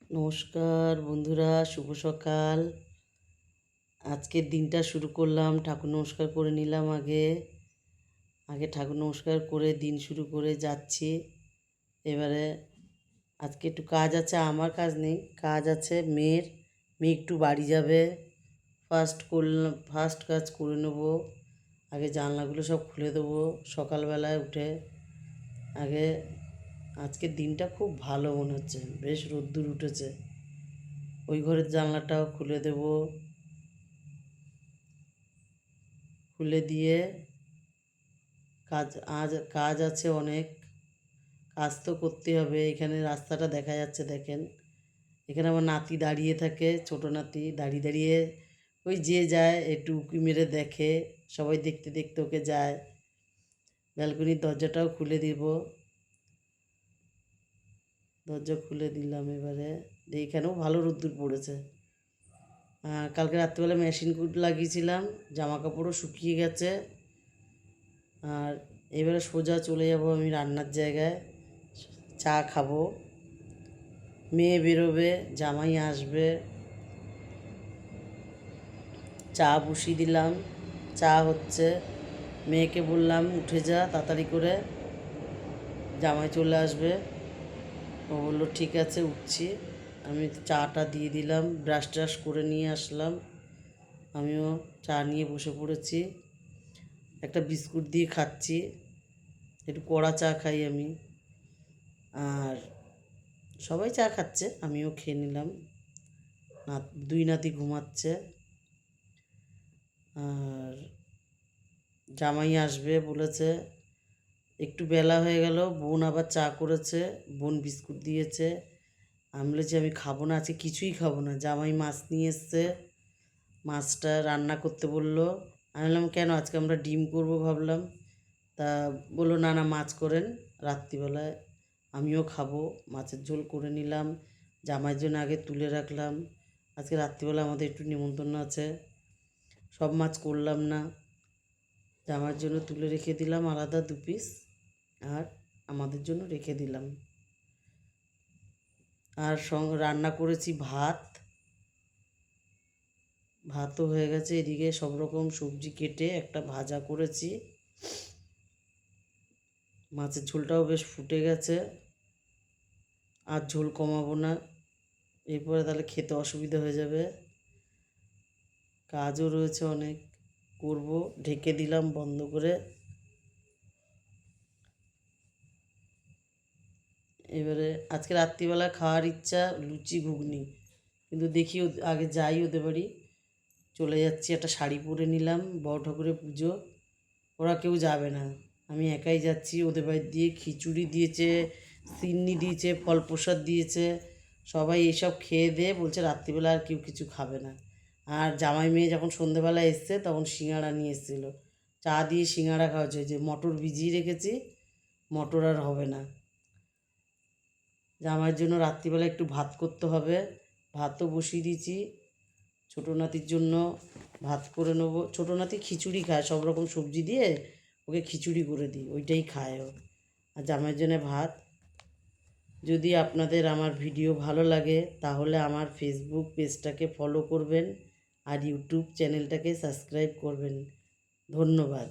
নমস্কার বন্ধুরা, শুভ সকাল। আজকের দিনটা শুরু করলাম, ঠাকুর নমস্কার করে নিলাম। আগে ঠাকুর নমস্কার করে দিন শুরু করে যাচ্ছি। এবারে আজকে একটু কাজ আছে, আমার কাজ নেই, কাজ আছে মেয়ে একটু বাড়ি যাবে। ফার্স্ট কাজ করে নেব। আগে জানলাগুলো সব খুলে দেবো সকালবেলায় উঠে। আজকের দিনটা খুব ভালো মনে হচ্ছে, বেশ রোদ্দুর উঠেছে। ওই ঘরের জানলাটাও খুলে দেব, খুলে দিয়ে কাজ আছে অনেক, কাজ তো করতে হবে। এখানে রাস্তাটা দেখা যাচ্ছে, দেখেন। এখানে আমার নাতি দাঁড়িয়ে থাকে, ছোট নাতি দাঁড়িয়ে দাঁড়িয়ে ওই যে যায় একটু উঁকি মেরে দেখে, সবাই দেখতে দেখতে ওকে যায়। ব্যালকনির দরজাটাও খুলে দিব, দরজা খুলে দিলাম। এবারে এইখানেও ভালো রোদ্দুর পড়েছে। কালকে রাত্রিবেলা মেশিন লাগিয়েছিলাম, জামা কাপড়ও শুকিয়ে গেছে। আর এবারে সোজা চলে যাব আমি রান্নার জায়গায়, চা খাবো। মেয়ে বেরোবে, জামাই আসবে। চা বসিয়ে দিলাম, চা হচ্ছে। মেয়েকে বললাম উঠে যা তাড়াতাড়ি করে, জামাই চলে আসবে। ও বললো ঠিক আছে উঠছি। আমি চাটা দিয়ে দিলাম, ব্রাশ ট্রাশ করে নিয়ে আসলাম। আমিও চা নিয়ে বসে পড়েছি, একটা বিস্কুট দিয়ে খাচ্ছি। একটু কড়া চা খাই আমি, আর সবাই চা খাচ্ছে, আমিও খেয়ে নিলাম। দুই নাতি ঘুমাচ্ছে, আর জামাই আসবে বলেছে। একটু বেলা হয়ে গেল, বোন আবার চা করেছে, বোন বিস্কুট দিয়েছে। আমি বলেছি আমি খাবো না, আজকে কিছুই খাবো না। জামাই মাছ নিয়ে এসছে, মাছটা রান্না করতে বললো। আমি বললাম কেন, আজকে আমরা ডিম করব ভাবলাম। তা বললো না না, মাছ করেন রাত্রিবেলায়, আমিও খাবো। মাছের ঝোল করে নিলাম, জামাইয়ের জন্য আগে তুলে রাখলাম। আজকে রাত্রিবেলা আমাদের একটু নিমন্ত্রণ আছে, সব মাছ করলাম না, জামাইয়ের জন্য তুলে রেখে দিলাম আলাদা 2 পিস, আর আমাদের জন্য রেখে দিলাম। আর রান্না করেছি ভাতও হয়ে গেছে। এদিকে সব রকম সবজি কেটে একটা ভাজা করেছি, মাছের ঝোলটাও বেশ ফুটে গেছে। আর ঝোল কমাবো না, এরপরে তাহলে খেতে অসুবিধা হয়ে যাবে। কাজও রয়েছে অনেক, করব। ঢেকে দিলাম বন্ধ করে। এবারে আজকে রাত্রিবেলা খাওয়ার ইচ্ছা লুচি ঘুগনি, কিন্তু দেখি আগে যাই ওদের বাড়ি। চলে যাচ্ছি, একটা শাড়ি পরে নিলাম, বড় ঠাকুরের পুজো, ওরা কেউ যাবে না, আমি একাই যাচ্ছি। ওদের বাড়ি দিয়ে খিচুড়ি দিয়েছে, সিন্নি দিয়েছে, ফল প্রসাদ দিয়েছে। সবাই এসব খেয়ে দিয়ে বলছে রাত্রিবেলা আর কেউ কিছু খাবে না। আর জামাই মেয়ে যখন সন্ধেবেলা এসছে তখন সিঙাড়া নিয়ে এসেছিলো, চা দিয়ে সিঙাড়া খাওয়া হচ্ছে। যে মটর ভিজিয়ে রেখেছি, মটর আর হবে না। জামাইয়ের জন্য রাত্রিবেলা একটু ভাত করতে হবে, ভাতও বসিয়ে দিয়েছি। ছোটো নাতির জন্য ভাত করে নেবো। ছোটো নাতি খিচুড়ি খায়, সব রকম সবজি দিয়ে ওকে খিচুড়ি করে দিই, ওইটাই খায় ও। আর জামাইয়ের জন্য ভাত। যদি আপনাদের আমার ভিডিও ভালো লাগে তাহলে আমার ফেসবুক পেজটাকে ফলো করবেন, আর ইউটিউব চ্যানেলটাকে সাবস্ক্রাইব করবেন। ধন্যবাদ।